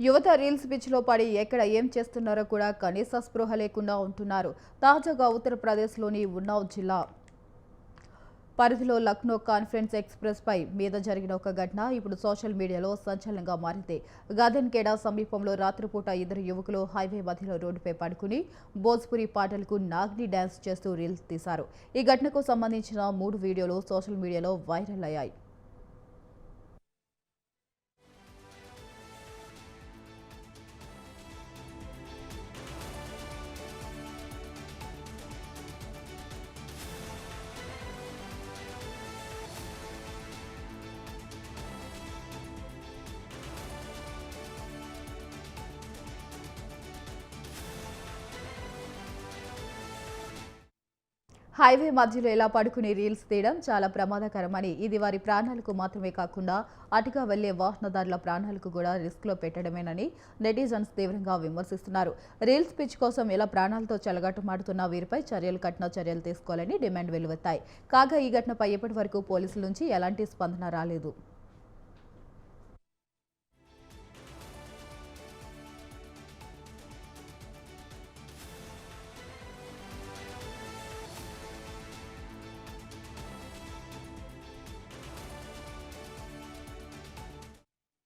యువత రీల్స్ పిచ్చిలో పడి ఎక్కడ ఏం చేస్తున్నారో కూడా కనీస స్పృహ లేకుండా ఉంటున్నారు. తాజాగా ఉత్తరప్రదేశ్లోని ఉన్నావ్ జిల్లా పరిధిలో లక్నో కాన్ఫరెన్స్ ఎక్స్ప్రెస్ పై మీద జరిగిన ఒక ఘటన ఇప్పుడు సోషల్ మీడియాలో సంచలనంగా మారింది. గదన్ఖేడా సమీపంలో రాత్రిపూట ఇద్దరు యువకులు హైవే మధ్యలో రోడ్డుపై పడుకుని భోజ్పురి పాటలకు నాగ్ని డ్యాన్స్ చేస్తూ రీల్స్ తీశారు. ఈ ఘటనకు సంబంధించిన 3 వీడియోలు సోషల్ మీడియాలో వైరల్ అయ్యాయి. హైవే మధ్యలో ఇలా పడుకుని రీల్స్ తీయడం చాలా ప్రమాదకరమని, ఇది వారి ప్రాణాలకు మాత్రమే కాకుండా అటుగా వెళ్లే వాహనదారుల ప్రాణాలకు కూడా రిస్క్లో పెట్టడమేనని నెటిజన్స్ తీవ్రంగా విమర్శిస్తున్నారు. రీల్స్ పిచ్ కోసం ఇలా ప్రాణాలతో చెలగాటమాడుతున్న వీరిపై కఠిన చర్యలు తీసుకోవాలని డిమాండ్ వెలువెత్తాయి. కాగా ఈ ఘటనపై ఇప్పటి వరకు పోలీసుల నుంచి ఎలాంటి స్పందన రాలేదు.